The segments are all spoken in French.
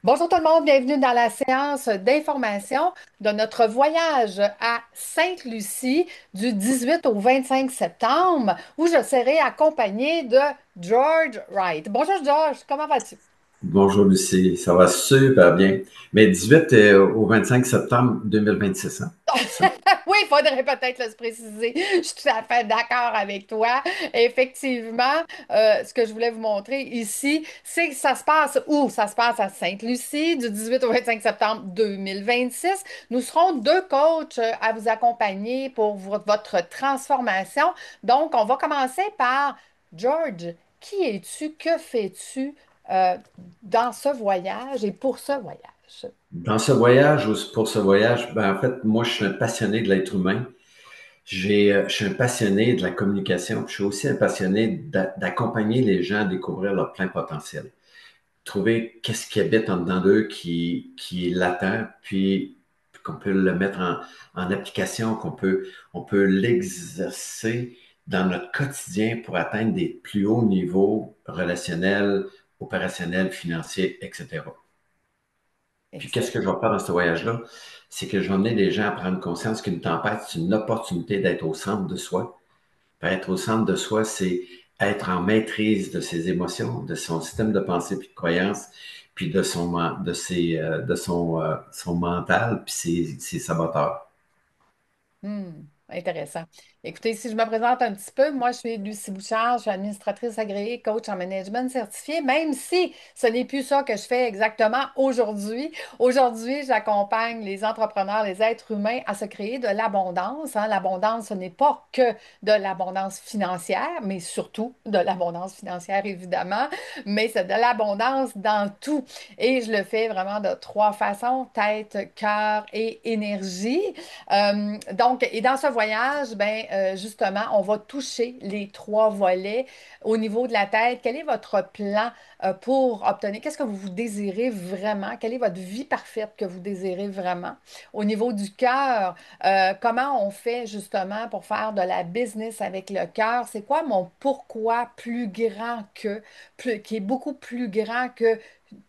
Bonjour tout le monde, bienvenue dans la séance d'information de notre voyage à Sainte-Lucie du 18 au 25 septembre où je serai accompagnée de George Wright. Bonjour George, comment vas-tu? Bonjour Lucie, ça va super bien. Mais 18 au 25 septembre 2026, hein? C'est ça? Oui, il faudrait peut-être le préciser. Je suis tout à fait d'accord avec toi. Effectivement, ce que je voulais vous montrer ici, c'est que ça se passe où? Ça se passe à Sainte-Lucie du 18 au 25 septembre 2026. Nous serons deux coachs à vous accompagner pour votre transformation. Donc, on va commencer par George. Qui es-tu? Que fais-tu dans ce voyage et pour ce voyage? Dans ce voyage ou pour ce voyage, ben en fait, moi, je suis un passionné de l'être humain. Je suis un passionné de la communication. Puis je suis aussi un passionné d'accompagner les gens à découvrir leur plein potentiel. Trouver qu'est-ce qui habite en dedans d'eux qui est latent, puis qu'on peut le mettre en application, on peut l'exercer dans notre quotidien pour atteindre des plus hauts niveaux relationnels, opérationnels, financiers, etc. Puis qu'est-ce que je Excellent. vais faire dans ce voyage-là? C'est que je vais amener les gens à prendre conscience qu'une tempête, c'est une opportunité d'être au centre de soi. Puis être au centre de soi, c'est être en maîtrise de ses émotions, de son système de pensée puis de croyance, puis de son mental puis ses saboteurs. Intéressant. Écoutez, si je me présente un petit peu, moi, je suis Lucie Bouchard, je suis administratrice agréée, coach en management certifié, même si ce n'est plus ça que je fais exactement aujourd'hui. Aujourd'hui, j'accompagne les entrepreneurs, les êtres humains à se créer de l'abondance, hein. L'abondance, ce n'est pas que de l'abondance financière, mais surtout de l'abondance financière, évidemment, mais c'est de l'abondance dans tout. Et je le fais vraiment de trois façons, tête, cœur et énergie. Donc, et dans ce voyage, ben, justement, on va toucher les trois volets au niveau de la tête. Quel est votre plan pour obtenir? Qu'est-ce que vous désirez vraiment? Quelle est votre vie parfaite que vous désirez vraiment? Au niveau du cœur, comment on fait justement pour faire de la business avec le cœur? C'est quoi mon pourquoi plus grand que, qui est beaucoup plus grand que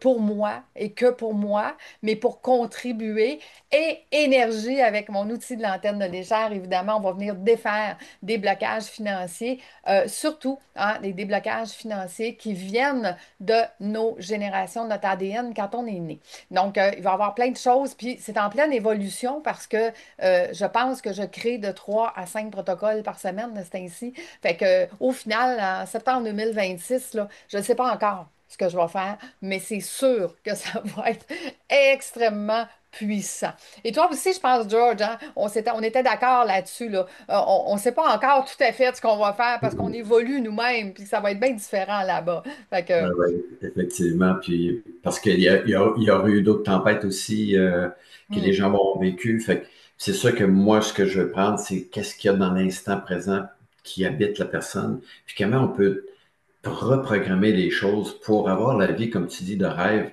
pour moi et que pour moi, mais pour contribuer et énergie avec mon outil de l'antenne de légère. Évidemment, on va venir défaire des blocages financiers, surtout hein, des déblocages financiers qui viennent de nos générations, de notre ADN quand on est né. Donc, il va y avoir plein de choses, puis c'est en pleine évolution parce que je pense que je crée de 3 à 5 protocoles par semaine, c'est ainsi. Fait que, au final, en septembre 2026, là, je ne sais pas encore ce que je vais faire, mais c'est sûr que ça va être extrêmement puissant. Et toi aussi, je pense, George, hein, on était d'accord là-dessus, là. On ne sait pas encore tout à fait ce qu'on va faire parce qu'on évolue nous-mêmes, puis ça va être bien différent là-bas. Fait que, Oui, effectivement. Puis parce il y aura eu d'autres tempêtes aussi que les hmm, gens vont vécu. Fait que c'est sûr que moi, ce que je veux prendre, c'est qu'est-ce qu'il y a dans l'instant présent qui habite la personne, puis comment on peut reprogrammer les choses pour avoir la vie, comme tu dis, de rêve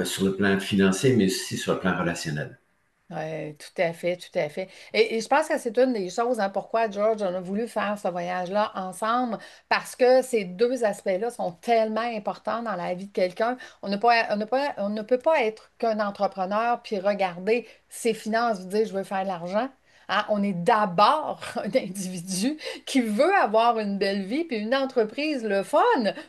sur le plan financier, mais aussi sur le plan relationnel. ouais, tout à fait, tout à fait. Et je pense que c'est une des choses, hein, pourquoi, George, on a voulu faire ce voyage-là ensemble, parce que ces deux aspects-là sont tellement importants dans la vie de quelqu'un. On ne peut pas être qu'un entrepreneur puis regarder ses finances, vous dire, je veux faire de l'argent. Hein, on est d'abord un individu qui veut avoir une belle vie puis une entreprise le fun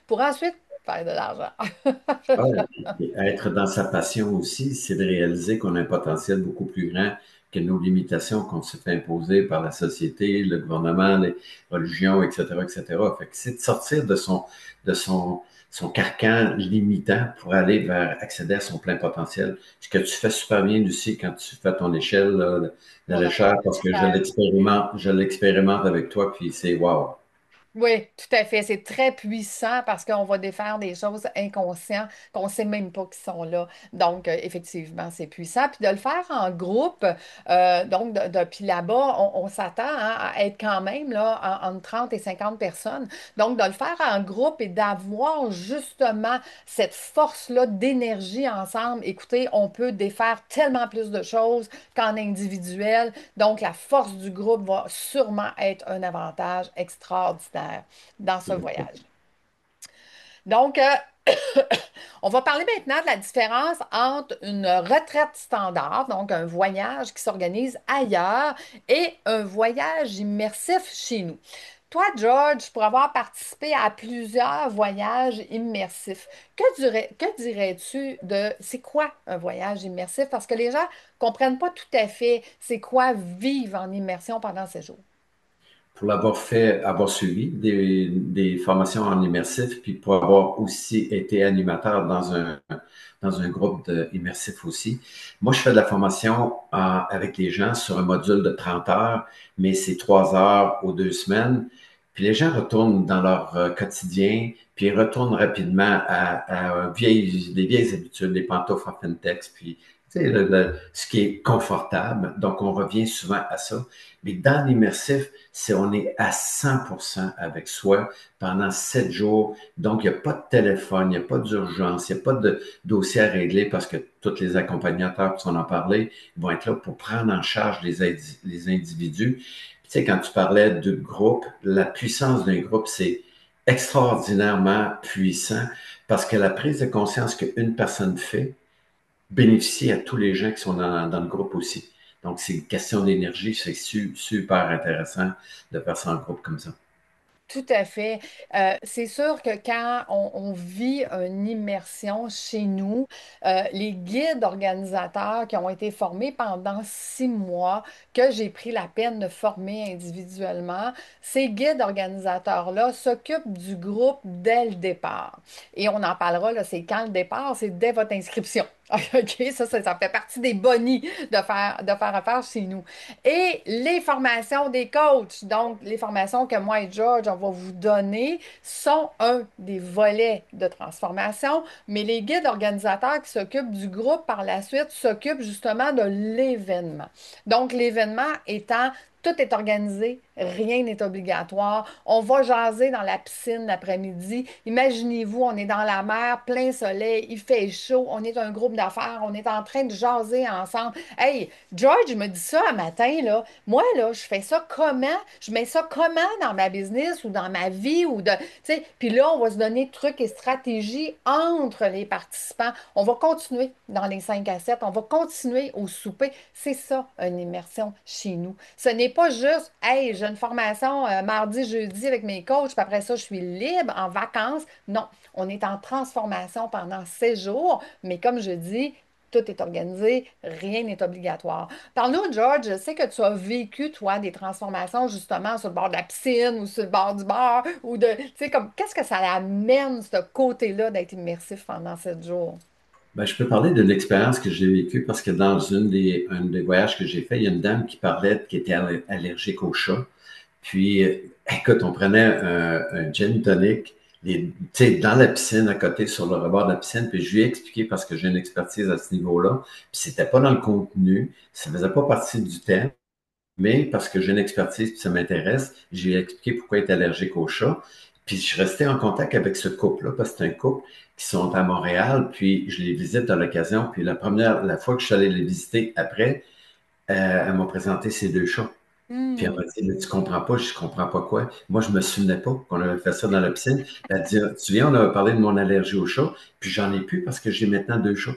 pour ensuite faire de l'argent. Ouais, et être dans sa passion aussi, c'est de réaliser qu'on a un potentiel beaucoup plus grand que nos limitations qu'on se fait imposer par la société, le gouvernement, les religions, etc., etc. Fait que c'est de sortir de son carcan limitant pour aller vers accéder à son plein potentiel. Ce que tu fais super bien, Lucie, quand tu fais ton échelle, là, de Mon l'échelle, antenne parce que de je l'expérimente avec toi, puis c'est wow. Oui, tout à fait. C'est très puissant parce qu'on va défaire des choses inconscientes qu'on ne sait même pas qu'ils sont là. Donc, effectivement, c'est puissant. Puis de le faire en groupe, donc, puis là-bas, on s'attend hein, à être quand même là, entre 30 et 50 personnes. Donc, de le faire en groupe et d'avoir justement cette force-là d'énergie ensemble. Écoutez, on peut défaire tellement plus de choses qu'en individuel. Donc, la force du groupe va sûrement être un avantage extraordinaire dans ce voyage. Donc, On va parler maintenant de la différence entre une retraite standard, donc un voyage qui s'organise ailleurs, et un voyage immersif chez nous. Toi, George, pour avoir participé à plusieurs voyages immersifs, que dirais-tu de c'est quoi un voyage immersif? Parce que les gens comprennent pas tout à fait c'est quoi vivre en immersion pendant ces jours. Pour l'avoir fait, avoir suivi des formations en immersif, puis pour avoir aussi été animateur dans un groupe immersif aussi. Moi, je fais de la formation avec les gens sur un module de 30 heures, mais c'est 3 heures aux 2 semaines. Puis les gens retournent dans leur quotidien, puis ils retournent rapidement des vieilles habitudes, les pantoufles en Fentex, puis tu sais, ce qui est confortable. Donc, on revient souvent à ça. Mais dans l'immersif, on est à 100% avec soi pendant 7 jours. Donc, il n'y a pas de téléphone, il n'y a pas d'urgence, il n'y a pas de dossier à régler parce que tous les accompagnateurs qui en parlé vont être là pour prendre en charge les individus. Puis, tu sais, quand tu parlais de groupe, la puissance d'un groupe, c'est extraordinairement puissant parce que la prise de conscience qu'une personne fait, bénéficier à tous les gens qui sont dans le groupe aussi. Donc, c'est une question d'énergie, c'est super intéressant de faire ça en groupe comme ça. Tout à fait. C'est sûr que quand on vit une immersion chez nous, les guides organisateurs qui ont été formés pendant 6 mois, que j'ai pris la peine de former individuellement, ces guides organisateurs-là s'occupent du groupe dès le départ. Et on en parlera, là, c'est quand le départ, c'est dès votre inscription. OK, ça fait partie des bonnies de faire affaire chez nous. Et les formations des coachs, donc les formations que moi et George, on va vous donner, sont un des volets de transformation, mais les guides organisateurs qui s'occupent du groupe par la suite s'occupent justement de l'événement. Donc l'événement étant tout est organisé, rien n'est obligatoire. On va jaser dans la piscine l'après-midi. Imaginez-vous, on est dans la mer, plein soleil, il fait chaud, on est un groupe d'affaires, on est en train de jaser ensemble. Hey, George me dit ça un matin, là. Moi, là, je fais ça comment? Je mets ça comment dans ma business ou dans ma vie ou tu sais, puis là, on va se donner trucs et stratégies entre les participants. On va continuer dans les 5 à 7. On va continuer au souper. C'est ça, une immersion chez nous. Ce n'est pas juste, hey, j'ai une formation mardi, jeudi avec mes coachs, puis après ça, je suis libre en vacances. Non, on est en transformation pendant 6 jours, mais comme je dis, tout est organisé, rien n'est obligatoire. Parle-nous, George, je sais que tu as vécu, toi, des transformations justement sur le bord de la piscine ou sur le bord du bar ou de, tu sais, comme, qu'est-ce que ça amène, ce côté-là d'être immersif pendant 7 jours? Ben, je peux parler d'une expérience que j'ai vécue parce que dans un des voyages que j'ai fait, il y a une dame qui parlait qui était allergique aux chats. Puis, écoute, on prenait un gin tonic, tu sais, dans la piscine à côté, sur le rebord de la piscine, puis je lui ai expliqué parce que j'ai une expertise à ce niveau-là, puis c'était pas dans le contenu, ça faisait pas partie du thème, mais parce que j'ai une expertise puis ça m'intéresse, j'ai expliqué pourquoi il est allergique aux chats. Puis je suis resté en contact avec ce couple-là, parce que c'est un couple qui sont à Montréal, puis je les visite à l'occasion. Puis la fois que je suis allé les visiter après, elle m'a présenté ces 2 chats. Puis elle Hmm. m'a dit, mais tu comprends pas, je comprends pas quoi. Moi, je me souvenais pas qu'on avait fait ça dans la piscine. Elle dit, tu te souviens, on avait parlé de mon allergie aux chats, puis j'en ai plus parce que j'ai maintenant 2 chats.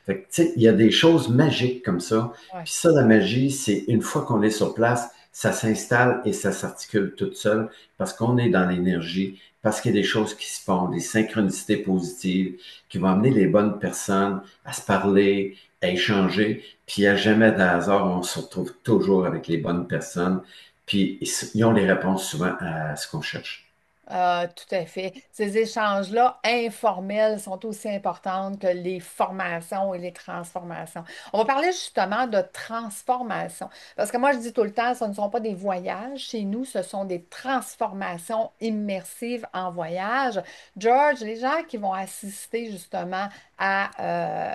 Fait que, tu sais, il y a des choses magiques comme ça. Ouais. Puis ça, la magie, c'est une fois qu'on est sur place, ça s'installe et ça s'articule toute seule parce qu'on est dans l'énergie, parce qu'il y a des choses qui se font, des synchronicités positives qui vont amener les bonnes personnes à se parler, à échanger. Puis il n'y a jamais de hasard, on se retrouve toujours avec les bonnes personnes. Puis ils ont les réponses souvent à ce qu'on cherche. Tout à fait. Ces échanges-là informels sont aussi importants que les formations et les transformations. On va parler justement de transformation. Parce que moi, je dis tout le temps, ce ne sont pas des voyages chez nous, ce sont des transformations immersives en voyage. George, les gens qui vont assister justement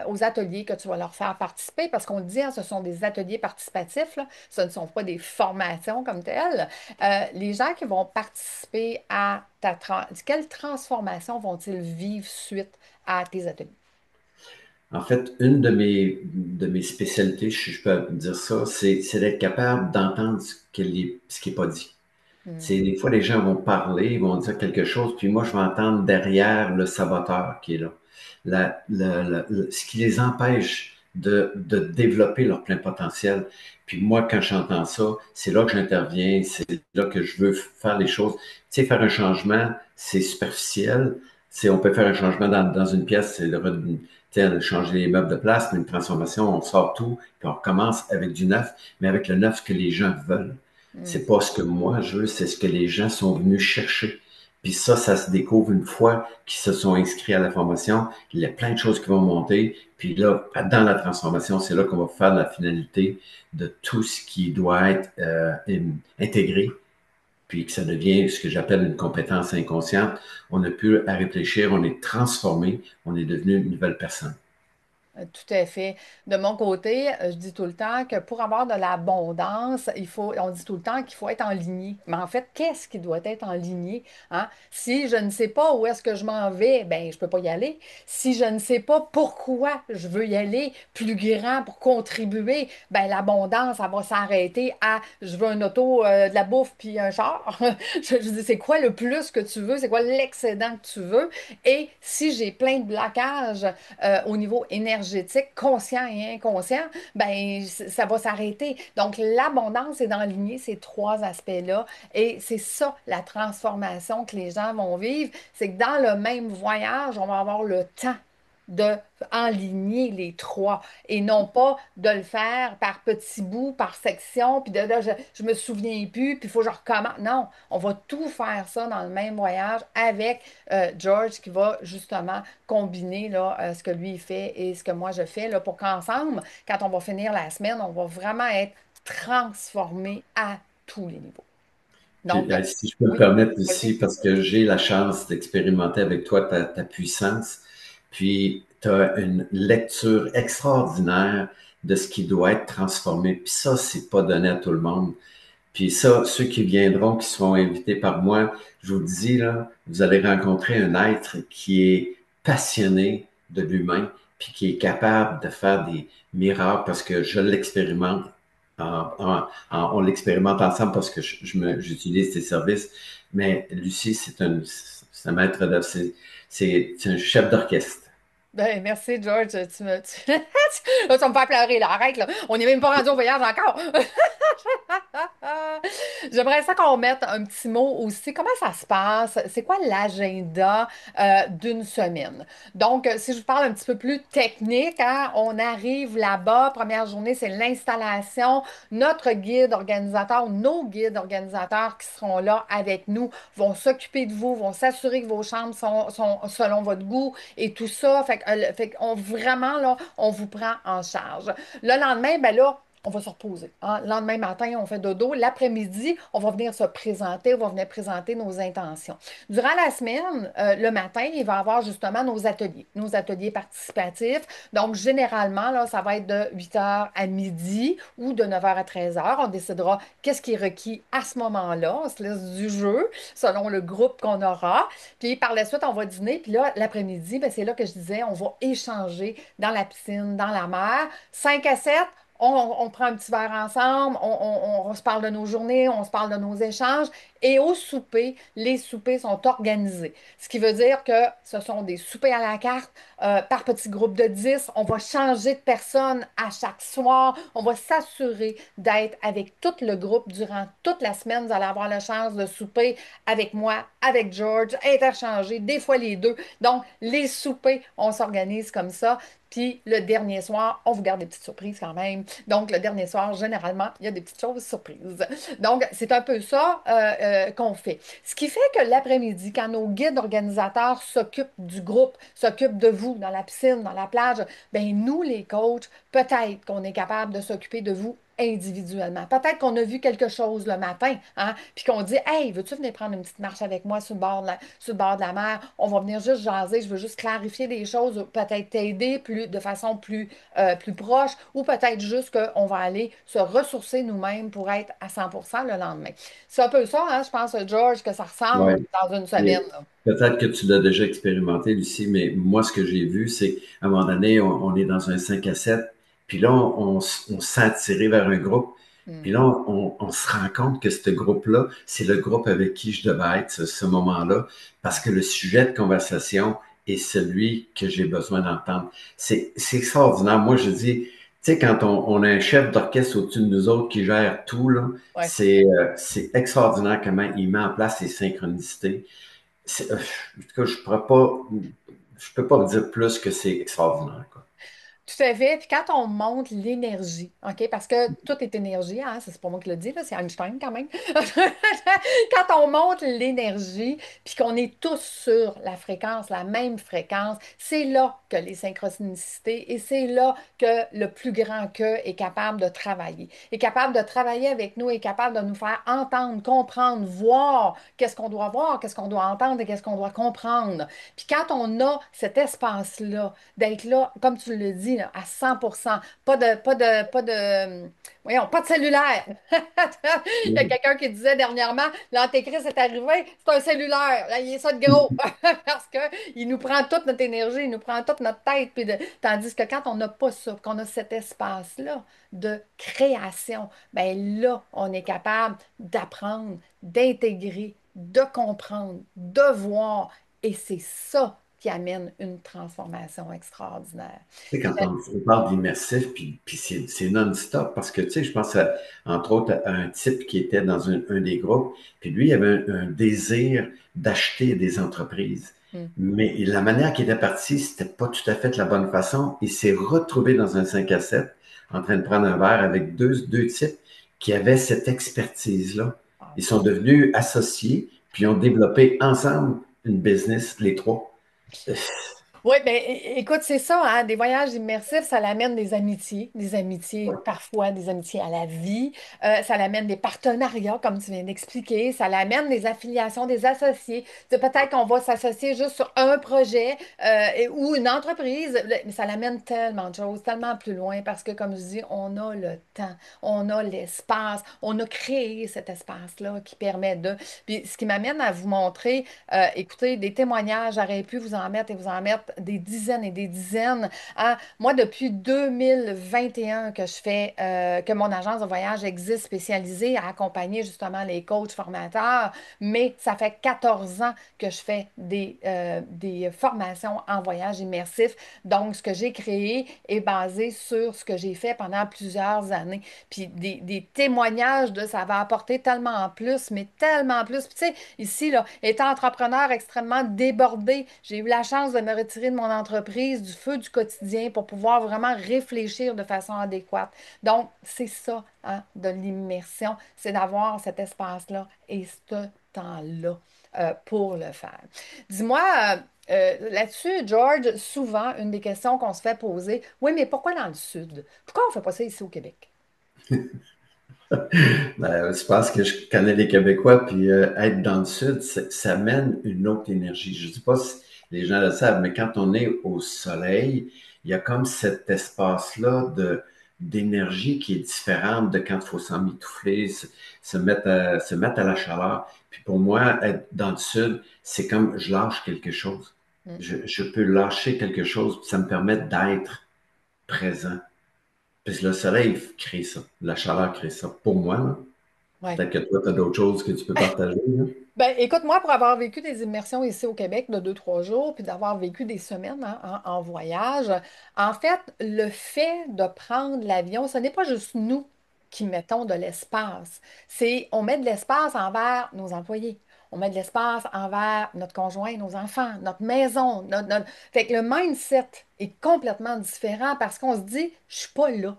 aux ateliers que tu vas leur faire participer, parce qu'on le dit, hein, ce sont des ateliers participatifs, là, ce ne sont pas des formations comme telles. Les gens qui vont participer à quelle transformation vont-ils vivre suite à tes ateliers? En fait, une de mes spécialités, si je peux dire ça, c'est d'être capable d'entendre ce qui est pas dit. Hmm. C'est des fois, les gens vont parler, ils vont dire quelque chose, puis moi, je vais entendre derrière le saboteur qui est là. Ce qui les empêche de développer leur plein potentiel. Puis moi, quand j'entends ça, c'est là que j'interviens, c'est là que je veux faire les choses. Tu sais, faire un changement, c'est superficiel. On peut faire un changement dans une pièce, c'est tu sais, changer les meubles de place, mais une transformation, on sort tout, puis on recommence avec du neuf, mais avec le neuf que les gens veulent. Hmm. C'est pas ce que moi je veux, c'est ce que les gens sont venus chercher. Puis ça se découvre une fois qu'ils se sont inscrits à la formation. Il y a plein de choses qui vont monter. Puis là, dans la transformation, c'est là qu'on va faire la finalité de tout ce qui doit être intégré, puis que ça devient ce que j'appelle une compétence inconsciente. On n'a plus à réfléchir, on est transformé, on est devenu une nouvelle personne. Tout à fait. De mon côté, je dis tout le temps que pour avoir de l'abondance, on dit tout le temps qu'il faut être en lignée. Mais en fait, qu'est-ce qui doit être en lignée, hein? Si je ne sais pas où est-ce que je m'en vais, ben je peux pas y aller. Si je ne sais pas pourquoi je veux y aller plus grand pour contribuer, ben l'abondance, ça va s'arrêter à je veux un auto, de la bouffe puis un char. Je dis, c'est quoi le plus que tu veux? C'est quoi l'excédent que tu veux? Et si j'ai plein de blocages, au niveau énergétique, conscient et inconscient, ben ça va s'arrêter. Donc, l'abondance est d'enligner ces trois aspects-là. Et c'est ça, la transformation que les gens vont vivre. C'est que dans le même voyage, on va avoir le temps de enligner les trois et non pas de le faire par petits bouts, par section, puis de là, je me souviens plus, puis il faut que je recommence. Non, on va tout faire ça dans le même voyage avec George qui va justement combiner là, ce que lui il fait et ce que moi je fais là, pour qu'ensemble, quand on va finir la semaine, on va vraiment être transformé à tous les niveaux. Puis, Donc, si je peux me oui, permettre vas-y. aussi, parce que j'ai la chance d'expérimenter avec toi ta puissance, puis tu as une lecture extraordinaire de ce qui doit être transformé. Puis ça, c'est pas donné à tout le monde. Puis ça, ceux qui viendront, qui seront invités par moi, je vous dis, là, vous allez rencontrer un être qui est passionné de l'humain, puis qui est capable de faire des miracles parce que je l'expérimente. On l'expérimente ensemble parce que j'utilise tes services. Mais Lucie, c'est un maître d'œuvre, c'est un chef d'orchestre. Ben, merci, George. Là, tu vas me faire pleurer, là. Arrête, là. On n'est même pas rendu au voyage encore. J'aimerais ça qu'on mette un petit mot aussi. Comment ça se passe? C'est quoi l'agenda d'une semaine? Donc, si je vous parle un petit peu plus technique, hein, on arrive là-bas. Première journée, c'est l'installation. Notre guide organisateur, nos guides organisateurs qui seront là avec nous vont s'occuper de vous, vont s'assurer que vos chambres sont selon votre goût et tout ça. Fait qu'on vraiment, là, on vous prend en charge. Le lendemain, ben là, on va se reposer, hein. Le lendemain matin, on fait dodo. L'après-midi, on va venir se présenter, on va venir présenter nos intentions. Durant la semaine, le matin, il va y avoir justement nos ateliers participatifs. Donc, généralement, là, ça va être de 8 heures à midi ou de 9 heures à 13 heures. On décidera qu'est-ce qui est requis à ce moment-là. On se laisse du jeu selon le groupe qu'on aura. Puis par la suite, on va dîner. Puis là, l'après-midi, ben, c'est là que je disais, on va échanger dans la piscine, dans la mer. 5 à 7, on prend un petit verre ensemble, on se parle de nos journées, on se parle de nos échanges. Et au souper, les soupers sont organisés. Ce qui veut dire que ce sont des soupers à la carte par petits groupes de 10. On va changer de personne à chaque soir. On va s'assurer d'être avec tout le groupe durant toute la semaine. Vous allez avoir la chance de souper avec moi, avec George, interchanger, des fois les deux. Donc, les soupers, on s'organise comme ça. Puis le dernier soir, on vous garde des petites surprises quand même. Donc, le dernier soir, généralement, il y a des petites choses surprises. Donc, c'est un peu ça qu'on fait. Ce qui fait que l'après-midi, quand nos guides organisateurs s'occupent du groupe, s'occupent de vous dans la piscine, dans la plage, ben nous, les coachs, peut-être qu'on est capable de s'occuper de vous individuellement. Peut-être qu'on a vu quelque chose le matin, hein, puis qu'on dit, hey, veux-tu venir prendre une petite marche avec moi sur le bord de la mer? On va venir juste jaser, je veux juste clarifier les choses, peut-être t'aider de façon plus proche, ou peut-être juste qu'on va aller se ressourcer nous-mêmes pour être à 100% le lendemain. C'est un peu ça, hein, je pense, George, que ça ressemble Ouais. dans une semaine, Et là. peut-être que tu l'as déjà expérimenté, Lucie, mais moi, ce que j'ai vu, c'est à un moment donné, on est dans un 5 à 7, puis là, on se sent attiré vers un groupe, Mm. Puis là, on se rend compte que ce groupe-là, c'est le groupe avec qui je devais être ce moment-là, parce que le sujet de conversation est celui que j'ai besoin d'entendre. C'est extraordinaire. Moi, je dis, tu sais, quand on a un chef d'orchestre au-dessus de nous autres qui gère tout, là, Ouais. c'est extraordinaire comment il met en place les synchronicités. En tout cas, je peux pas me dire plus que c'est extraordinaire, quoi. Tout à fait. Puis quand on monte l'énergie, OK? Parce que tout est énergie, hein? C'est pas moi qui le dis, là, c'est Einstein quand même. Quand on monte l'énergie, puis qu'on est tous sur la fréquence, la même fréquence, c'est là que les synchronicités et c'est là que le plus grand que est capable de travailler. Est capable de travailler avec nous, est capable de nous faire entendre, comprendre, voir, qu'est-ce qu'on doit entendre et qu'est-ce qu'on doit comprendre. Puis quand on a cet espace-là, d'être là, comme tu le dis, là, à 100%. Voyons, pas de cellulaire. Il y a quelqu'un qui disait dernièrement, l'Antéchrist est arrivé, c'est un cellulaire. Là, il est ça de gros. Parce qu'il nous prend toute notre énergie, il nous prend toute notre tête. Tandis que quand on n'a pas ça, qu'on a cet espace-là de création, ben là, on est capable d'apprendre, d'intégrer, de comprendre, de voir. Et c'est ça qui amène une transformation extraordinaire. Tu sais, quand on parle d'immersif, puis c'est non-stop, parce que, tu sais, je pense entre autres à un type qui était dans un des groupes, puis lui, il avait un désir d'acheter des entreprises. Mm. Mais la manière qu'il était parti, c'était pas tout à fait la bonne façon. Il s'est retrouvé dans un 5 à 7, en train de prendre un verre avec deux types qui avaient cette expertise-là. Wow. Ils sont devenus associés, puis ont développé ensemble une business, les trois. Oui, ben écoute, c'est ça, hein, des voyages immersifs, ça l'amène des amitiés parfois, des amitiés à la vie, ça l'amène des partenariats, comme tu viens d'expliquer, ça l'amène des affiliations, des associés. C'est peut-être qu'on va s'associer juste sur un projet ou une entreprise, mais ça l'amène tellement de choses, tellement plus loin, parce que, comme je dis, on a le temps, on a l'espace, on a créé cet espace-là qui permet de... Puis ce qui m'amène à vous montrer écoutez, des témoignages, j'aurais pu vous en mettre et vous en mettre des dizaines et des dizaines. Hein. Moi, depuis 2021 que je fais, que mon agence de voyage existe spécialisée à accompagner justement les coachs formateurs, mais ça fait 14 ans que je fais des formations en voyage immersif. Donc, ce que j'ai créé est basé sur ce que j'ai fait pendant plusieurs années. Puis des témoignages de ça va apporter tellement plus, mais tellement plus. Puis, tu sais, ici, là, étant entrepreneur extrêmement débordé, j'ai eu la chance de me retirer de mon entreprise, du feu du quotidien pour pouvoir vraiment réfléchir de façon adéquate. Donc, c'est ça, hein, de l'immersion, c'est d'avoir cet espace-là et ce temps-là pour le faire. Dis-moi, là-dessus, George, souvent, une des questions qu'on se fait poser, oui, mais pourquoi dans le Sud? Pourquoi on ne fait pas ça ici au Québec? Ben, je pense que je connais les Québécois, puis être dans le sud, ça mène une autre énergie. Je ne sais pas si les gens le savent, mais quand on est au soleil, il y a comme cet espace-là d'énergie qui est différente de quand il faut s'emmitoufler, se mettre à la chaleur. Puis pour moi, être dans le sud, c'est comme je lâche quelque chose. Mm. Je peux lâcher quelque chose, puis ça me permet d'être présent. Puis le soleil crée ça, la chaleur crée ça. Pour moi, là. Ouais. Peut-être que toi, tu as d'autres choses que tu peux partager, là. Ben, écoute, moi, pour avoir vécu des immersions ici au Québec de 2, 3 jours, puis d'avoir vécu des semaines hein, en voyage, en fait, le fait de prendre l'avion, ce n'est pas juste nous qui mettons de l'espace. On met de l'espace envers nos employés. On met de l'espace envers notre conjoint, nos enfants, notre maison. Fait que le mindset est complètement différent parce qu'on se dit, je suis pas là.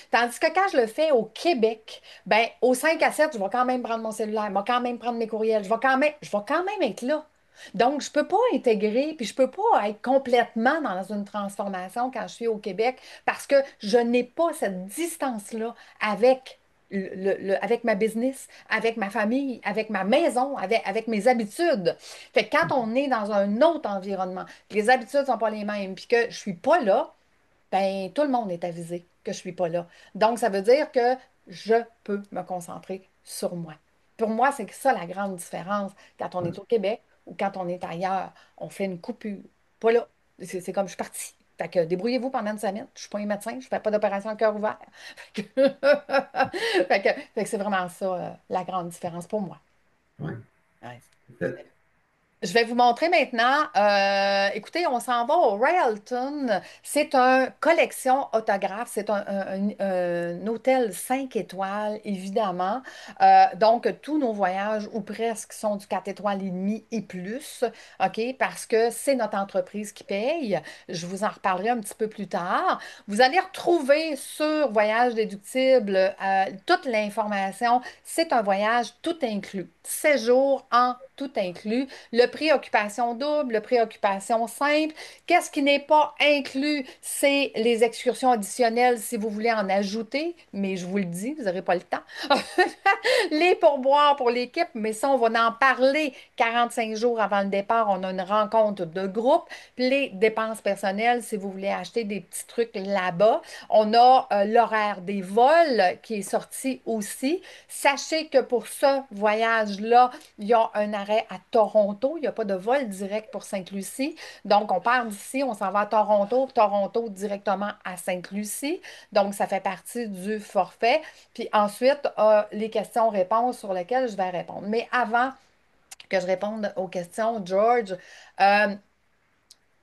Tandis que quand je le fais au Québec, ben, au 5 à 7, je vais quand même prendre mon cellulaire, je vais quand même prendre mes courriels, je vais quand même être là. Donc, je ne peux pas intégrer, puis je ne peux pas être complètement dans une transformation quand je suis au Québec parce que je n'ai pas cette distance-là avec, avec ma business, avec ma famille, avec ma maison, avec mes habitudes. Fait que quand on est dans un autre environnement, que les habitudes ne sont pas les mêmes, puis que je ne suis pas là, ben, tout le monde est avisé que je ne suis pas là. Donc, ça veut dire que je peux me concentrer sur moi. Pour moi, c'est ça la grande différence quand on est au Québec ou quand on est ailleurs. On fait une coupure. Pas là. C'est comme je suis partie. Fait que débrouillez-vous pendant une semaine. Je ne suis pas un médecin, je ne fais pas d'opération à cœur ouvert. Fait que, fait que c'est vraiment ça, la grande différence pour moi. Oui. Ouais. Peut-être. Je vais vous montrer maintenant. Écoutez, on s'en va au Royalton. C'est une collection autographe. C'est un hôtel 5 étoiles, évidemment. Donc, tous nos voyages, ou presque, sont du 4 étoiles et demi et plus. OK? Parce que c'est notre entreprise qui paye. Je vous en reparlerai un petit peu plus tard. Vous allez retrouver sur Voyage déductible toute l'information. C'est un voyage tout inclus. Séjour en tout inclus. Le préoccupation double, le préoccupation simple. Qu'est-ce qui n'est pas inclus? C'est les excursions additionnelles si vous voulez en ajouter, mais je vous le dis, vous n'aurez pas le temps. Les pourboires pour l'équipe, mais ça, on va en parler 45 jours avant le départ. On a une rencontre de groupe. Puis les dépenses personnelles, si vous voulez acheter des petits trucs là-bas. On a l'horaire des vols qui est sorti aussi. Sachez que pour ce voyage-là, il y a un arrêt à Toronto. Il n'y a pas de vol direct pour Sainte-Lucie. Donc, on part d'ici, on s'en va à Toronto, Toronto directement à Sainte-Lucie. Donc, ça fait partie du forfait. Puis ensuite, les questions-réponses sur lesquelles je vais répondre. Mais avant que je réponde aux questions, George, euh,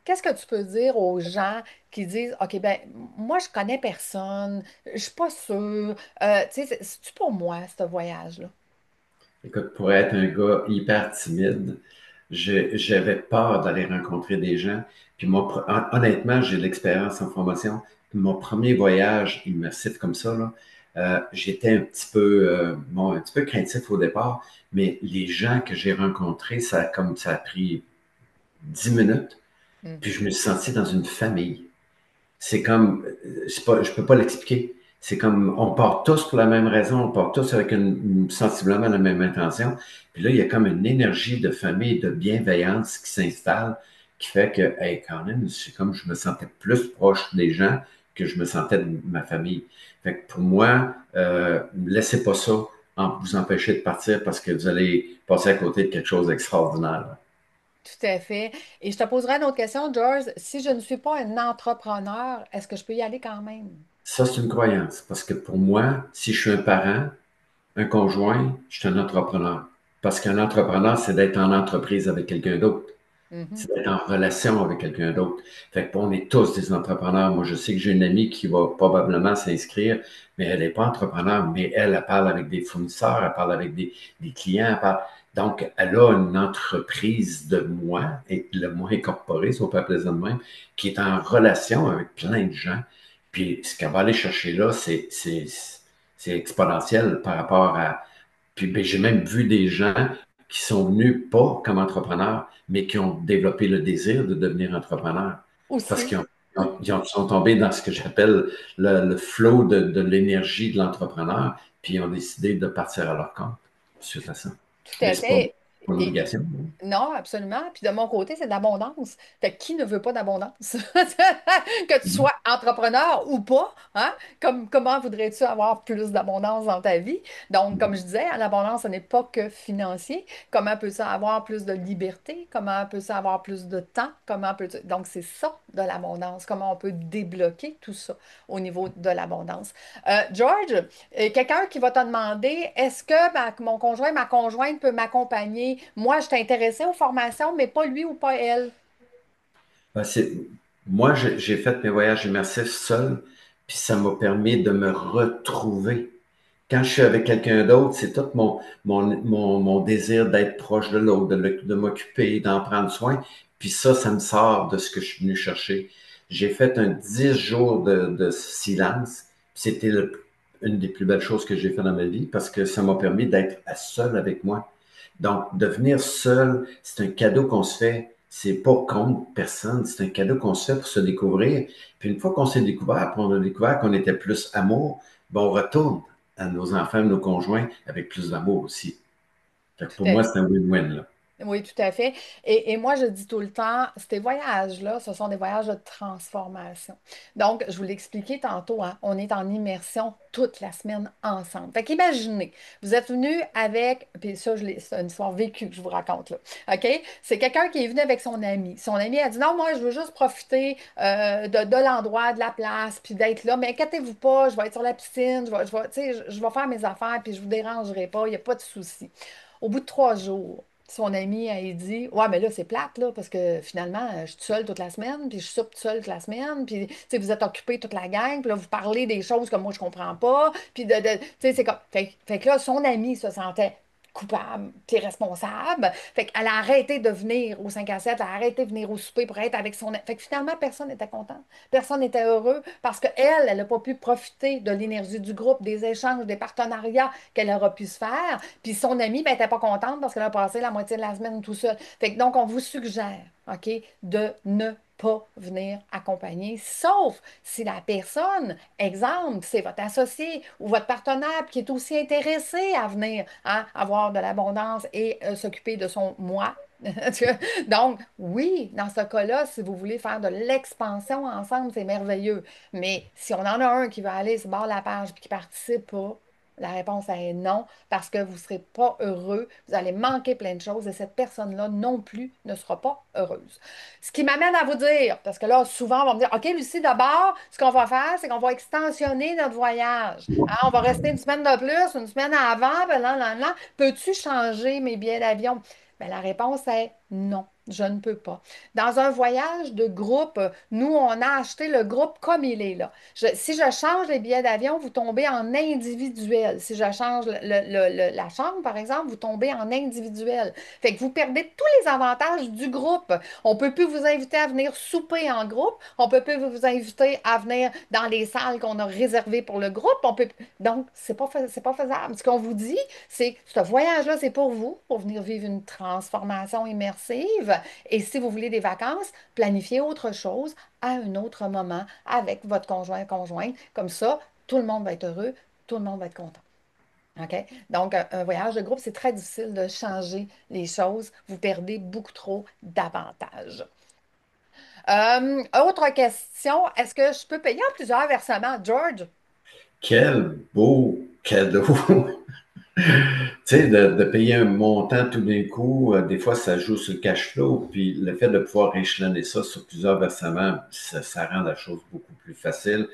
qu'est-ce que tu peux dire aux gens qui disent, OK, ben moi, je connais personne, je suis pas sûre. Tu sais, c'est-tu pour moi, ce voyage-là? Écoute, pour être un gars hyper timide, j'avais peur d'aller rencontrer des gens. Puis moi, honnêtement, j'ai de l'expérience en formation. Puis mon premier voyage immersif comme ça, là, j'étais un petit peu craintif au départ, mais les gens que j'ai rencontrés, ça a pris 10 minutes, puis je me suis senti dans une famille. C'est comme, c'est pas, je peux pas l'expliquer. C'est comme, on part tous pour la même raison, on part tous avec sensiblement la même intention. Puis là, il y a comme une énergie de famille, de bienveillance qui s'installe, qui fait que, hey, quand même, c'est comme je me sentais plus proche des gens que je me sentais de ma famille. Fait que pour moi, laissez pas ça vous empêcher de partir parce que vous allez passer à côté de quelque chose d'extraordinaire. Tout à fait. Et je te poserai une autre question, George. Si je ne suis pas un entrepreneur, est-ce que je peux y aller quand même? Ça, c'est une croyance. Parce que pour moi, si je suis un parent, un conjoint, je suis un entrepreneur. Parce qu'un entrepreneur, c'est d'être en entreprise avec quelqu'un d'autre. Mhm. C'est d'être en relation avec quelqu'un d'autre. Fait que on est tous des entrepreneurs. Moi, je sais que j'ai une amie qui va probablement s'inscrire, mais elle n'est pas entrepreneur, mais elle parle avec des fournisseurs, elle parle avec des clients, donc, elle a une entreprise de moi, et le moi incorporé, si on peut appeler ça de même, qui est en relation avec plein de gens. Puis, ce qu'elle va aller chercher là, c'est exponentiel par rapport à, puis ben, j'ai même vu des gens qui sont venus pas comme entrepreneurs, mais qui ont développé le désir de devenir entrepreneurs parce Aussi. sont tombés dans ce que j'appelle le flow de l'énergie de l'entrepreneur, puis ils ont décidé de partir à leur compte suite à ça. Tout Mais à c'est pas fait. une Et, obligation. non, absolument. Puis de mon côté, c'est de l'abondance. Fait que qui ne veut pas d'abondance? Que tu Mhm. sois entrepreneur ou pas, hein? Comment voudrais-tu avoir plus d'abondance dans ta vie? Donc, comme je disais, l'abondance, ce n'est pas que financier. Comment peux-tu avoir plus de liberté? Comment peux-tu avoir plus de temps? Donc, c'est ça de l'abondance. Comment on peut débloquer tout ça au niveau de l'abondance. George, quelqu'un qui va te demander, est-ce que mon conjoint, ma conjointe peut m'accompagner? Moi, je suis intéressée aux formations, mais pas lui ou pas elle. Ben, moi, j'ai fait mes voyages immersifs seul, puis ça m'a permis de me retrouver. Quand je suis avec quelqu'un d'autre, c'est tout mon désir d'être proche de l'autre, de m'occuper, d'en prendre soin. Puis ça me sort de ce que je suis venu chercher. J'ai fait un 10 jours de silence. C'était une des plus belles choses que j'ai fait dans ma vie parce que ça m'a permis d'être seul avec moi. Donc, devenir seul, c'est un cadeau qu'on se fait. C'est pas contre personne, c'est un cadeau qu'on se fait pour se découvrir. Puis une fois qu'on s'est découvert, puis on a découvert qu'on était plus amour, ben on retourne à nos enfants, nos conjoints avec plus d'amour aussi. Fait que Tout pour à moi, fait. c'est un win-win, là. Oui, tout à fait. Et moi, je dis tout le temps, ces voyages-là, ce sont des voyages de transformation. Donc, je vous l'ai expliqué tantôt, hein, on est en immersion toute la semaine ensemble. Fait qu'imaginez, vous êtes venu avec, puis ça, c'est une histoire vécue que je vous raconte là, OK? C'est quelqu'un qui est venu avec son ami. Son ami a dit, non, moi, je veux juste profiter de l'endroit, de la place, puis d'être là, mais inquiétez-vous pas, je vais être sur la piscine, tu sais, je vais faire mes affaires, puis je vous dérangerai pas, il n'y a pas de souci. Au bout de 3 jours, son ami, elle dit, ouais, mais là, c'est plate, là, parce que finalement, je suis toute seule toute la semaine, puis je soupe toute seule toute la semaine, puis, tu sais, vous êtes occupés toute la gang, puis là, vous parlez des choses que moi, je comprends pas, puis tu sais, c'est comme, fait que là, son ami se sentait coupable, puis responsable. Fait qu'elle a arrêté de venir au 5 à 7, elle a arrêté de venir au souper pour être avec son... Fait que finalement, personne n'était content. Personne n'était heureux parce qu'elle, elle n'a pas pu profiter de l'énergie du groupe, des échanges, des partenariats qu'elle aura pu se faire. Puis son amie, ben, n'était pas contente parce qu'elle a passé la moitié de la semaine tout seul. Fait que donc, on vous suggère, OK, de ne pas venir accompagner, sauf si la personne, exemple, c'est votre associé ou votre partenaire qui est aussi intéressé à venir hein, avoir de l'abondance et s'occuper de son moi. Donc, oui, dans ce cas-là, si vous voulez faire de l'expansion ensemble, c'est merveilleux. Mais si on en a un qui va aller se barre la page et qui participe pas, la réponse est non, parce que vous ne serez pas heureux, vous allez manquer plein de choses et cette personne-là non plus ne sera pas heureuse. Ce qui m'amène à vous dire, parce que là, souvent, on va me dire, OK, Lucie, d'abord, ce qu'on va faire, c'est qu'on va extensionner notre voyage. Hein, on va rester une semaine de plus, une semaine avant, ben là, là, là. Peux-tu changer mes billets d'avion? Ben, la réponse est non, je ne peux pas. Dans un voyage de groupe, nous, on a acheté le groupe comme il est là. Si je change les billets d'avion, vous tombez en individuel. Si je change la chambre, par exemple, vous tombez en individuel. Fait que vous perdez tous les avantages du groupe. On ne peut plus vous inviter à venir souper en groupe. On ne peut plus vous inviter à venir dans les salles qu'on a réservées pour le groupe. Donc, c'est pas faisable. Ce qu'on vous dit, c'est que ce voyage-là, c'est pour venir vivre une transformation immersive. Et si vous voulez des vacances, planifiez autre chose à un autre moment avec votre conjointe. Comme ça, tout le monde va être heureux, tout le monde va être content. OK? Donc, un voyage de groupe, c'est très difficile de changer les choses. Vous perdez beaucoup trop d'avantages. Autre question, est-ce que je peux payer en plusieurs versements, George? Quel beau cadeau! Tu sais, de payer un montant tout d'un coup, des fois, ça joue sur le cash flow, puis le fait de pouvoir échelonner ça sur plusieurs versements, ça rend la chose beaucoup plus facile.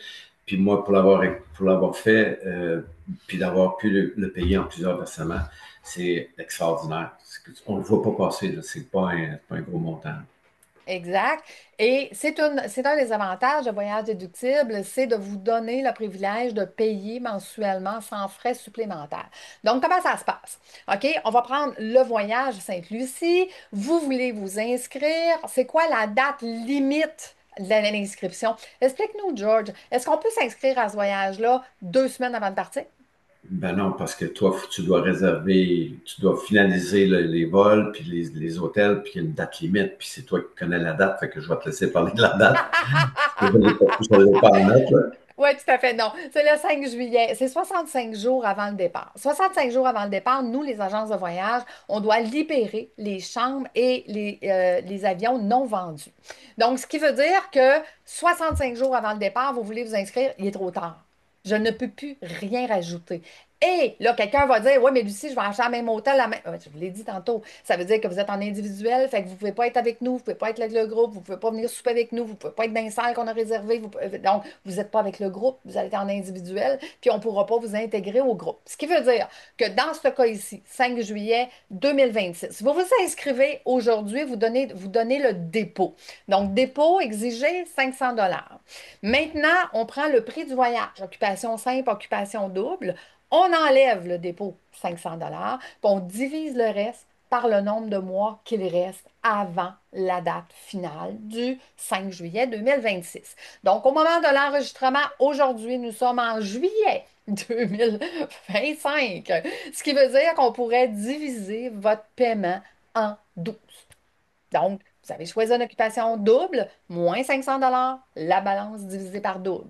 Puis moi, pour l'avoir fait, puis d'avoir pu le payer en plusieurs versements, c'est extraordinaire. On ne le voit pas passer, là. C'est pas un gros montant. Exact. Et c'est un des avantages de voyage déductible, c'est de vous donner le privilège de payer mensuellement sans frais supplémentaires. Donc, comment ça se passe? OK, on va prendre le voyage Sainte-Lucie. Vous voulez vous inscrire. C'est quoi la date limite de l'inscription? Explique-nous, George. Est-ce qu'on peut s'inscrire à ce voyage-là 2 semaines avant de partir? Ben non, parce que toi, tu dois réserver, tu dois finaliser les vols, puis les hôtels, puis il y a une date limite, puis c'est toi qui connais la date, fait que je vais te laisser parler de la date. Je ne l'ai pas en note, là. Oui, tout à fait. Non, c'est le 5 juillet. C'est 65 jours avant le départ. 65 jours avant le départ, nous, les agences de voyage, on doit libérer les chambres et les avions non vendus. Donc, ce qui veut dire que 65 jours avant le départ, vous voulez vous inscrire, il est trop tard. Je ne peux plus rien rajouter. Et là, quelqu'un va dire, oui, mais Lucie, je vais acheter à même hôtel. Je vous l'ai dit tantôt. Ça veut dire que vous êtes en individuel, fait que vous ne pouvez pas être avec nous, vous ne pouvez pas être avec le groupe, vous ne pouvez pas venir souper avec nous, vous ne pouvez pas être dans les salles qu'on a réservées. Donc, vous n'êtes pas avec le groupe, vous allez être en individuel, puis on ne pourra pas vous intégrer au groupe. Ce qui veut dire que dans ce cas ici, 5 juillet 2026, vous vous inscrivez aujourd'hui, vous donnez le dépôt. Donc, dépôt exigé 500 dollars. Maintenant, on prend le prix du voyage, occupation simple, occupation double. On enlève le dépôt 500 dollars, puis on divise le reste par le nombre de mois qu'il reste avant la date finale du 5 juillet 2026. Donc, au moment de l'enregistrement, aujourd'hui, nous sommes en juillet 2025, ce qui veut dire qu'on pourrait diviser votre paiement en 12. Donc, Vous avez choisi une occupation double, moins 500 la balance divisée par double,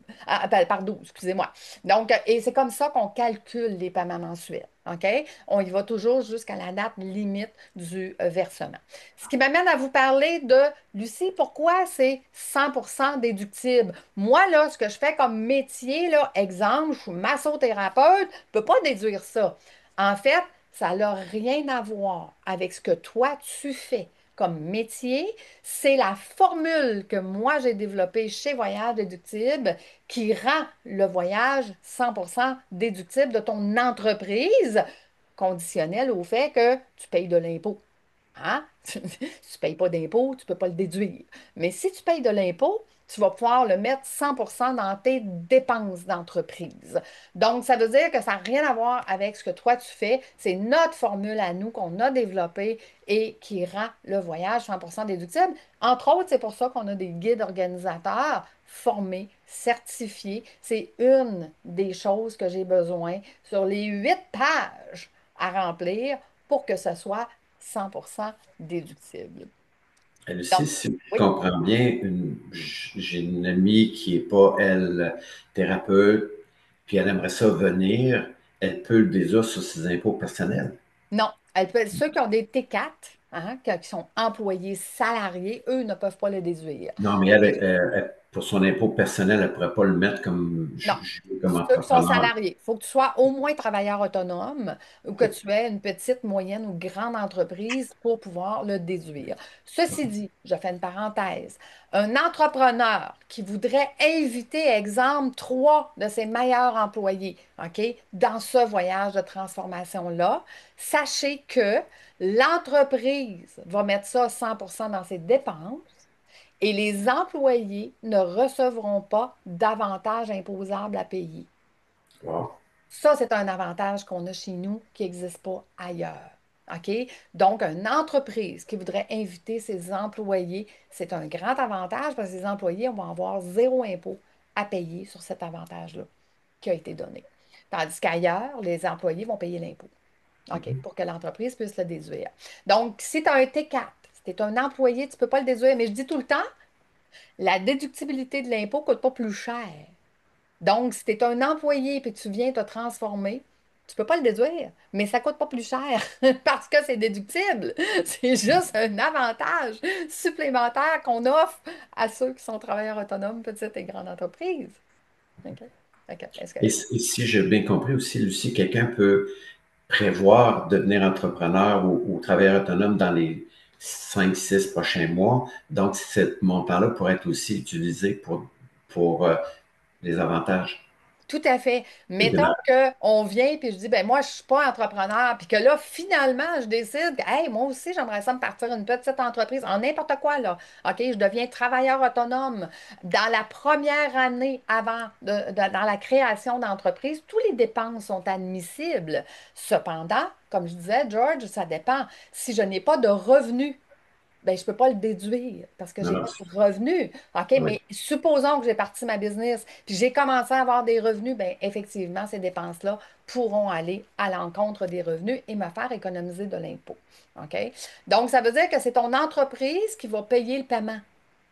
par 12, excusez-moi. Donc, et c'est comme ça qu'on calcule les paiements mensuels. OK? On y va toujours jusqu'à la date limite du versement. Ce qui m'amène à vous parler de, Lucie, pourquoi c'est 100% déductible? Moi, là, ce que je fais comme métier, là, exemple, je suis massothérapeute, je ne peux pas déduire ça. En fait, ça n'a rien à voir avec ce que toi, tu fais comme métier. C'est la formule que moi, j'ai développée chez Voyage Déductible qui rend le voyage 100% déductible de ton entreprise, conditionnel au fait que tu payes de l'impôt. Hein? Si tu ne payes pas d'impôt, tu ne peux pas le déduire. Mais si tu payes de l'impôt, tu vas pouvoir le mettre 100% dans tes dépenses d'entreprise. Donc, ça veut dire que ça n'a rien à voir avec ce que toi tu fais. C'est notre formule à nous qu'on a développée et qui rend le voyage 100% déductible. Entre autres, c'est pour ça qu'on a des guides organisateurs formés, certifiés. C'est une des choses que j'ai besoin sur les 8 pages à remplir pour que ce soit 100% déductible. Lucie, Donc, si je oui, comprends bien, j'ai une amie qui n'est pas, elle, thérapeute, puis elle aimerait ça venir, elle peut le déduire sur ses impôts personnels. non. Ceux qui ont des T4, hein, qui sont employés salariés, eux ne peuvent pas le déduire. Non, mais pour son impôt personnel, elle ne pourrait pas le mettre comme, Non. comme Ceux qui sont entrepreneur. salariés, il faut que tu sois au moins travailleur autonome ou que tu aies une petite, moyenne ou grande entreprise pour pouvoir le déduire. Ceci dit, je fais une parenthèse, un entrepreneur qui voudrait inviter, exemple, 3 de ses meilleurs employés, OK, dans ce voyage de transformation-là, sachez que l'entreprise va mettre ça 100% dans ses dépenses et les employés ne recevront pas d'avantages imposables à payer. Wow. Ça, c'est un avantage qu'on a chez nous qui n'existe pas ailleurs. OK? Donc, une entreprise qui voudrait inviter ses employés, c'est un grand avantage parce que les employés vont avoir zéro impôt à payer sur cet avantage-là qui a été donné. Tandis qu'ailleurs, les employés vont payer l'impôt. OK? Pour que l'entreprise puisse le déduire. Donc, si tu as un T4, si tu es un employé, tu ne peux pas le déduire. Mais je dis tout le temps, la déductibilité de l'impôt ne coûte pas plus cher. Donc, si tu es un employé et que tu viens te transformer, tu ne peux pas le déduire, mais ça ne coûte pas plus cher parce que c'est déductible. C'est juste un avantage supplémentaire qu'on offre à ceux qui sont travailleurs autonomes, petites et grandes entreprises. OK? OK. Est-ce que... Et si j'ai bien compris aussi, Lucie, quelqu'un peut prévoir devenir entrepreneur ou travailleur autonome dans les 5, 6 prochains mois. Donc, ce montant-là pourrait être aussi utilisé pour les avantages Tout à fait. de Mettons démarrage. qu'on vient puis je dis, ben moi, je ne suis pas entrepreneur, puis que là, finalement, je décide que, hey, moi aussi, j'aimerais ça me partir une petite entreprise en n'importe quoi, là. OK, je deviens travailleur autonome. Dans la première année avant, dans la création d'entreprise, tous les dépenses sont admissibles. Cependant, comme je disais, George, ça dépend. Si je n'ai pas de revenus, ben, je ne peux pas le déduire parce que je Non, n'ai non, pas de revenus. OK, oui. mais supposons que j'ai parti ma business, puis j'ai commencé à avoir des revenus, ben, effectivement, ces dépenses-là pourront aller à l'encontre des revenus et me faire économiser de l'impôt. OK? Donc, ça veut dire que c'est ton entreprise qui va payer le paiement.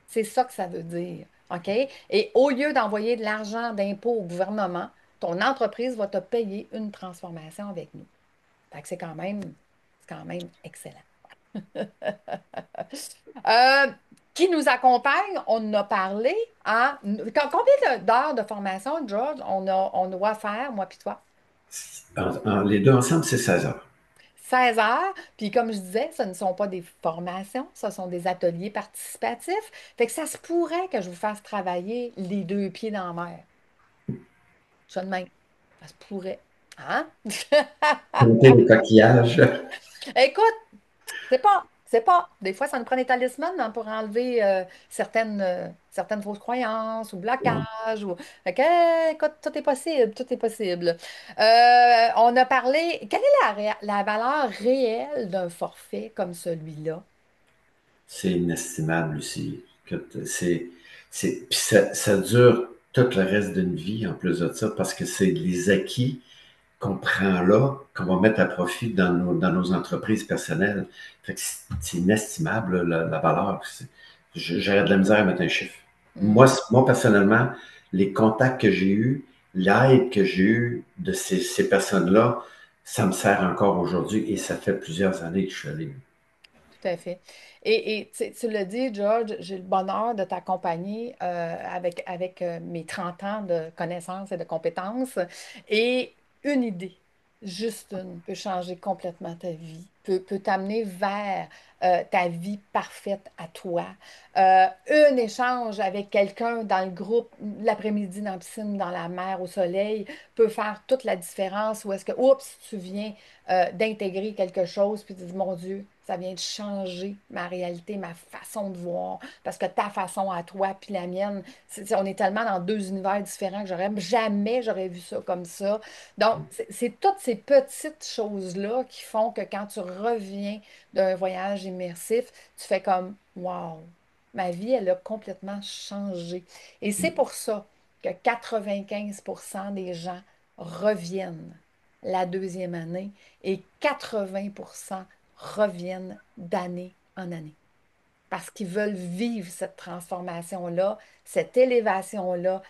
C'est ça que ça veut dire. OK? Et au lieu d'envoyer de l'argent d'impôt au gouvernement, ton entreprise va te payer une transformation avec nous. Fait que c'est quand même excellent. Euh, qui nous accompagne, on en a parlé. Hein? Combien d'heures de formation, George, on doit faire, moi puis toi? Les deux ensemble, c'est 16 heures. 16 heures. Puis comme je disais, ce ne sont pas des formations, ce sont des ateliers participatifs. Fait que ça se pourrait que je vous fasse travailler les 2 pieds dans la mer. Ça de même. Ça se pourrait. Hein? Compter les coquillages. Écoute, c'est pas. Des fois, ça nous prend des talismans hein, pour enlever certaines fausses croyances ou Wow. blocages. Fait que, écoute, tout est possible, tout est possible. On a parlé. Quelle est la valeur réelle d'un forfait comme celui-là? C'est inestimable aussi. Puis ça dure tout le reste d'une vie en plus de ça parce que c'est les acquis qu'on prend là, qu'on va mettre à profit dans nos entreprises personnelles. Fait que c'est inestimable, la valeur. J'aurais de la misère à mettre un chiffre. Hmm. Moi, personnellement, les contacts que j'ai eus, l'aide que j'ai eue de ces personnes-là, ça me sert encore aujourd'hui et ça fait plusieurs années que je suis allé. Tout à fait. Et tu l'as dit, George, j'ai le bonheur de t'accompagner avec mes 30 ans de connaissances et de compétences. Et une idée, juste une, peut changer complètement ta vie, peut t'amener vers ta vie parfaite à toi. Un échange avec quelqu'un dans le groupe, l'après-midi dans la piscine, dans la mer, au soleil, peut faire toute la différence. Ou est-ce que, oups, tu viens d'intégrer quelque chose, puis tu dis, mon Dieu, ça vient de changer ma réalité, ma façon de voir, parce que ta façon à toi, puis la mienne, on est tellement dans deux univers différents que j'aurais vu ça comme ça. Donc, c'est toutes ces petites choses-là qui font que quand tu reviens d'un voyage immersif, tu fais comme, wow, ma vie, elle a complètement changé. Et c'est pour ça que 95% des gens reviennent la deuxième année et 80% reviennent d'année en année parce qu'ils veulent vivre cette transformation-là, cette élévation-là,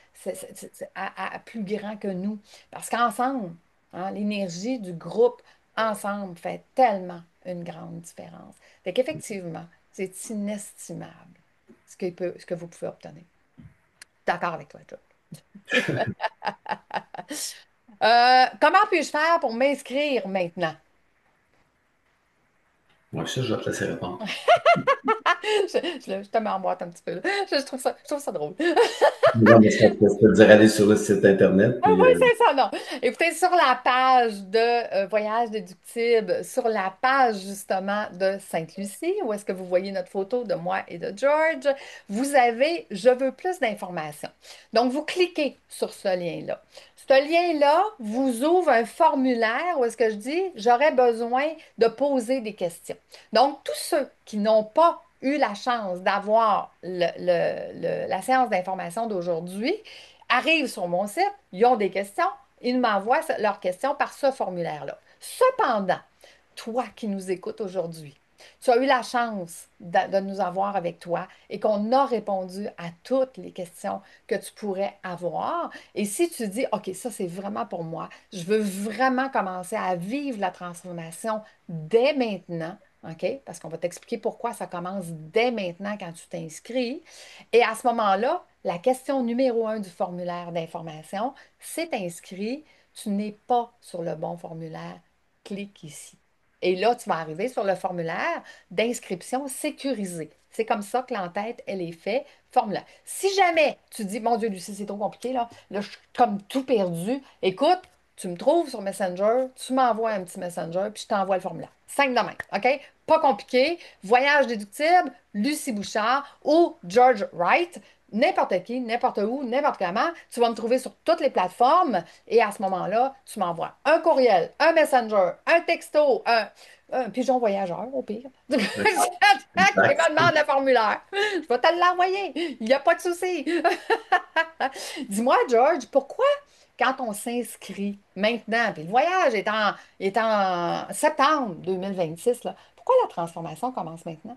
à plus grand que nous. Parce qu'ensemble, hein, l'énergie du groupe ensemble fait tellement une grande différence. Fait qu'effectivement, c'est inestimable ce que vous pouvez obtenir. D'accord avec toi, Joe. Comment puis-je faire pour m'inscrire maintenant? Ouais, ça, je vais te laisser répondre. Je te mets en boîte un petit peu, là. Je trouve ça drôle. Non, mais ça, je peux te dire aller sur le site Internet, Ah puis oui, c'est ça, non. Écoutez, sur la page de Voyage déductible, sur la page justement de Sainte-Lucie, où est-ce que vous voyez notre photo de moi et de George, vous avez Je veux plus d'informations. Donc, vous cliquez sur ce lien-là. Ce lien-là vous ouvre un formulaire où est-ce que je dis j'aurais besoin de poser des questions. Donc, tous ceux qui n'ont pas eu la chance d'avoir la séance d'information d'aujourd'hui, arrivent sur mon site, ils ont des questions, ils m'envoient leurs questions par ce formulaire-là. Cependant, toi qui nous écoutes aujourd'hui, tu as eu la chance de nous avoir avec toi et qu'on a répondu à toutes les questions que tu pourrais avoir. Et si tu dis, OK, ça c'est vraiment pour moi, je veux vraiment commencer à vivre la transformation dès maintenant, OK? Parce qu'on va t'expliquer pourquoi ça commence dès maintenant quand tu t'inscris. Et à ce moment-là, la question numéro un du formulaire d'information, c'est inscrit, tu n'es pas sur le bon formulaire, clique ici. Et là, tu vas arriver sur le formulaire d'inscription sécurisé. C'est comme ça que l'entête, elle est faite, formulaire. Si jamais tu dis, mon Dieu, Lucie, c'est trop compliqué, là, je suis comme tout perdu, écoute, tu me trouves sur Messenger, tu m'envoies un petit Messenger, puis je t'envoie le formulaire. 5 de OK? Pas compliqué. Voyage déductible, Lucie Bouchard ou George Wright. N'importe qui, n'importe où, n'importe comment, tu vas me trouver sur toutes les plateformes et à ce moment-là, tu m'envoies un courriel, un messenger, un texto, un pigeon voyageur au pire. Qui exact. me demande le formulaire. Je vais te l'envoyer. Il n'y a pas de souci. Dis-moi, George, pourquoi quand on s'inscrit maintenant, puis le voyage est en septembre 2026, là, pourquoi la transformation commence maintenant?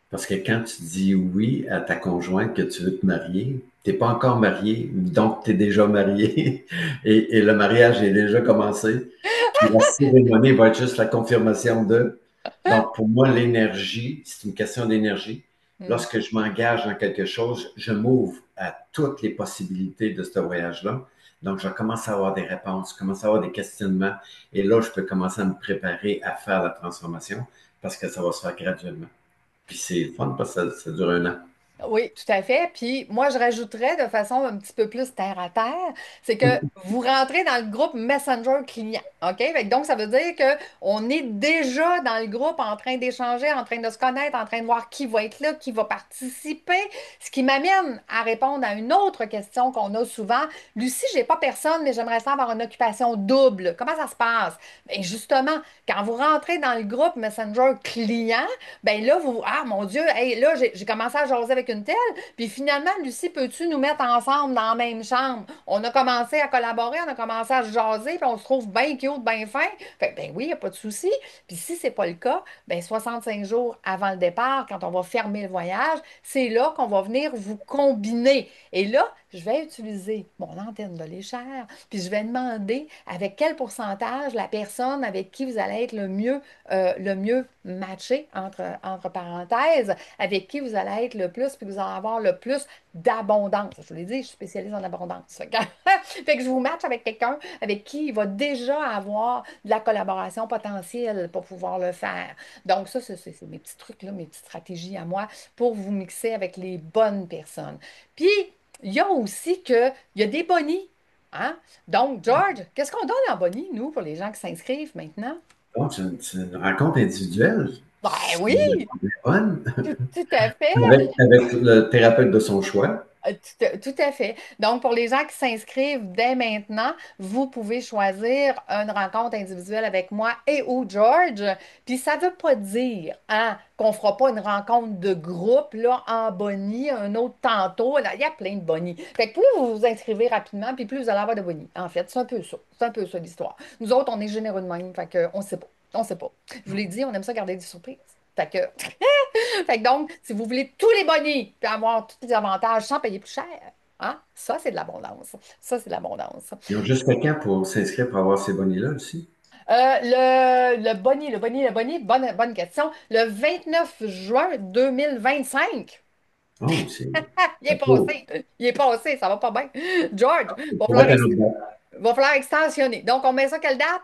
Parce que quand tu dis oui à ta conjointe que tu veux te marier, t'es pas encore marié, donc tu es déjà marié et le mariage est déjà commencé. Puis la cérémonie va être juste la confirmation de. Donc pour moi, l'énergie, c'est une question d'énergie. Hmm. Lorsque je m'engage dans quelque chose, je m'ouvre à toutes les possibilités de ce voyage-là. Donc je commence à avoir des réponses, je commence à avoir des questionnements et là, je peux commencer à me préparer à faire la transformation parce que ça va se faire graduellement. Puis c'est le fun parce que ça dure un an. Oui, tout à fait. Puis moi, je rajouterais de façon un petit peu plus terre à terre, c'est que vous rentrez dans le groupe Messenger client. OK? Fait que donc, ça veut dire qu'on est déjà dans le groupe en train d'échanger, en train de se connaître, en train de voir qui va être là, qui va participer. Ce qui m'amène à répondre à une autre question qu'on a souvent. Lucie, j'ai pas personne, mais j'aimerais ça avoir une occupation double. Comment ça se passe? Bien, justement, quand vous rentrez dans le groupe Messenger client, ben là, ah mon Dieu, hey, là, j'ai commencé à jaser avec qu'une telle. Puis finalement, Lucie, peux-tu nous mettre ensemble dans la même chambre? On a commencé à collaborer, on a commencé à se jaser, puis on se trouve bien cute, bien fin. Fait que, ben oui, il n'y a pas de souci. Puis si c'est pas le cas, ben 65 jours avant le départ, quand on va fermer le voyage, c'est là qu'on va venir vous combiner. Et là, je vais utiliser mon antenne de l'échelle, puis je vais demander avec quel pourcentage la personne avec qui vous allez être le mieux matché, entre parenthèses, avec qui vous allez être le plus, puis vous allez avoir le plus d'abondance. Je vous l'ai dit, je suis spécialiste en abondance. Fait que je vous match avec quelqu'un avec qui il va déjà avoir de la collaboration potentielle pour pouvoir le faire. Donc, ça, c'est mes petits trucs, là, mes petites stratégies à moi pour vous mixer avec les bonnes personnes. Puis, il y a aussi il y a des bonnies. Hein? Donc, George, qu'est-ce qu'on donne en bonnie, nous, pour les gens qui s'inscrivent maintenant? Donc, c'est une rencontre individuelle. Ben C'est oui, bonne. tout à fait. Avec le thérapeute de son choix. Tout à fait. Donc, pour les gens qui s'inscrivent dès maintenant, vous pouvez choisir une rencontre individuelle avec moi et ou George. Puis, ça ne veut pas dire qu'on ne fera pas une rencontre de groupe là, en bonnie, un autre tantôt. Là, il y a plein de bonnies. Fait que plus vous vous inscrivez rapidement, puis plus vous allez avoir de bonnies. En fait, c'est un peu ça. C'est un peu ça l'histoire. Nous autres, on est généreux de même. Fait que, on ne sait pas. On ne sait pas. Je vous l'ai dit, on aime ça garder des surprises. Fait que fait que donc, si vous voulez tous les bonnies puis avoir tous les avantages sans payer plus cher, hein, ça, c'est de l'abondance. Ça, c'est de l'abondance. Ils ont jusqu'à quand pour s'inscrire pour avoir ces bonnets-là aussi? Le boni, bonne question. Le 29 juin 2025. Oh, c'est Il est cool. passé. Il est passé, ça va pas bien. George, Ça pourrait être un autre date. va falloir extensionner. Donc, on met ça quelle date?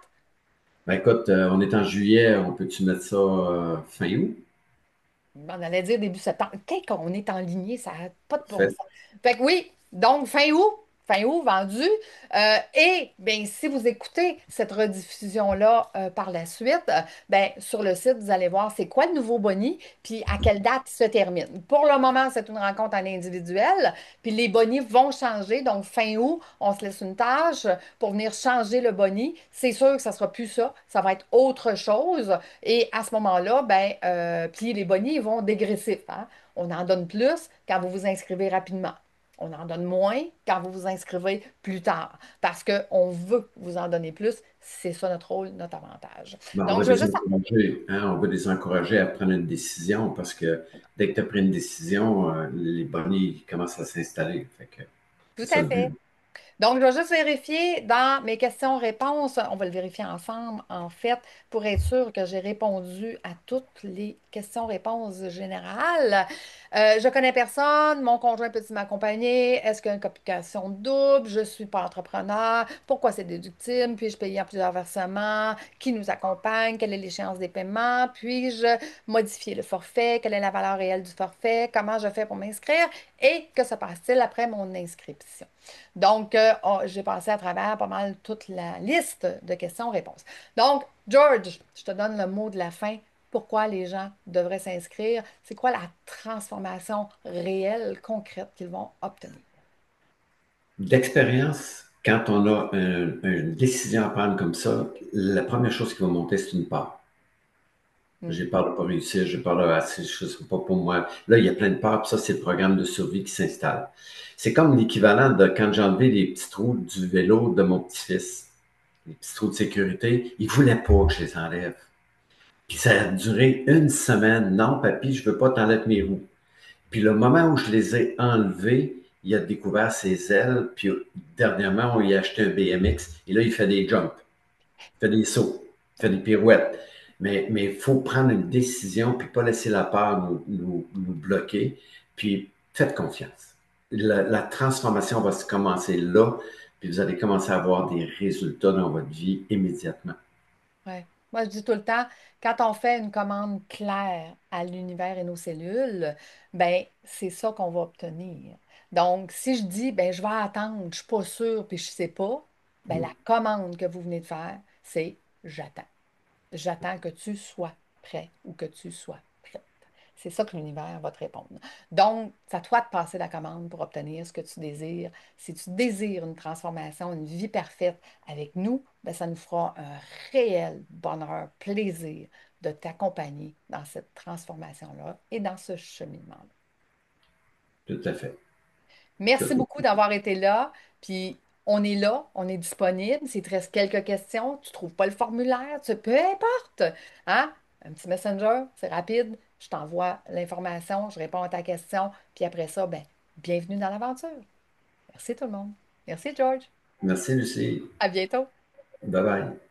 Ben, écoute, on est en juillet, on peut-tu mettre ça fin août? On allait dire début septembre. Quand on est en lignée, ça n'a pas de bon Fait. sens. Fait que oui, donc fin août vendu. Et bien, si vous écoutez cette rediffusion-là par la suite, ben, sur le site, vous allez voir c'est quoi le nouveau boni, puis à quelle date il se termine. Pour le moment, c'est une rencontre en individuel, puis les bonis vont changer. Donc, fin août, on se laisse une tâche pour venir changer le boni. C'est sûr que ça ne sera plus ça, ça va être autre chose. Et à ce moment-là, ben, puis les bonnies ils vont dégressif. Hein? On en donne plus quand vous vous inscrivez rapidement. On en donne moins quand vous vous inscrivez plus tard. Parce qu'on veut vous en donner plus. C'est ça notre rôle, notre avantage. Ben, on Donc, va je veux les juste... encourager, hein, on va les encourager à prendre une décision parce que dès que tu as pris une décision, les bonnets ils commencent à s'installer. Fait que Tout c'est ça à le but. fait. Donc, je vais juste vérifier dans mes questions-réponses. On va le vérifier ensemble, en fait, pour être sûr que j'ai répondu à toutes les questions-réponses générales. Je connais personne. Mon conjoint peut-il m'accompagner? Est-ce qu'il y a une complication double? Je ne suis pas entrepreneur. Pourquoi c'est déductible? Puis-je payer en plusieurs versements? Qui nous accompagne? Quelle est l'échéance des paiements? Puis-je modifier le forfait? Quelle est la valeur réelle du forfait? Comment je fais pour m'inscrire? Et que se passe-t-il après mon inscription? Donc, j'ai passé à travers pas mal toute la liste de questions-réponses. Donc, George, je te donne le mot de la fin. Pourquoi les gens devraient s'inscrire? C'est quoi la transformation réelle, concrète qu'ils vont obtenir? D'expérience, quand on a une décision à prendre comme ça, la première chose qui va monter, c'est une peur. Hmm. J'ai peur de ne pas réussir, j'ai peur de je ne serai pas pour moi. Là, il y a plein de peurs, puis ça, c'est le programme de survie qui s'installe. C'est comme l'équivalent de quand j'ai enlevé les petits trous du vélo de mon petit-fils, les petits trous de sécurité. Il ne voulait pas que je les enlève. Puis ça a duré une semaine. Non, papy, je ne veux pas t'enlever mes roues. Puis le moment où je les ai enlevés, il a découvert ses ailes. Puis dernièrement, on lui a acheté un BMX. Et là, il fait des jumps, il fait des sauts, il fait des pirouettes. Mais il faut prendre une décision, puis pas laisser la peur nous bloquer. Puis faites confiance. La transformation va se commencer là, puis vous allez commencer à avoir des résultats dans votre vie immédiatement. Ouais. Moi, je dis tout le temps, quand on fait une commande claire à l'univers et nos cellules, ben c'est ça qu'on va obtenir. Donc, si je dis, ben je vais attendre, je suis pas sûre, puis je sais pas, ben la commande que vous venez de faire, c'est j'attends. J'attends que tu sois prêt ou que tu sois prête. C'est ça que l'univers va te répondre. Donc, c'est à toi de passer la commande pour obtenir ce que tu désires. Si tu désires une transformation, une vie parfaite avec nous, ben, ça nous fera un réel bonheur, plaisir de t'accompagner dans cette transformation-là et dans ce cheminement-là. tout à fait. Merci Tout- beaucoup d'avoir été là, on est disponible. S'il te reste quelques questions, tu ne trouves pas le formulaire, peu importe, hein? Un petit messenger, c'est rapide, je t'envoie l'information, je réponds à ta question, puis après ça, ben, bienvenue dans l'aventure. Merci tout le monde. Merci George. Merci, Lucie. À bientôt. Bye bye.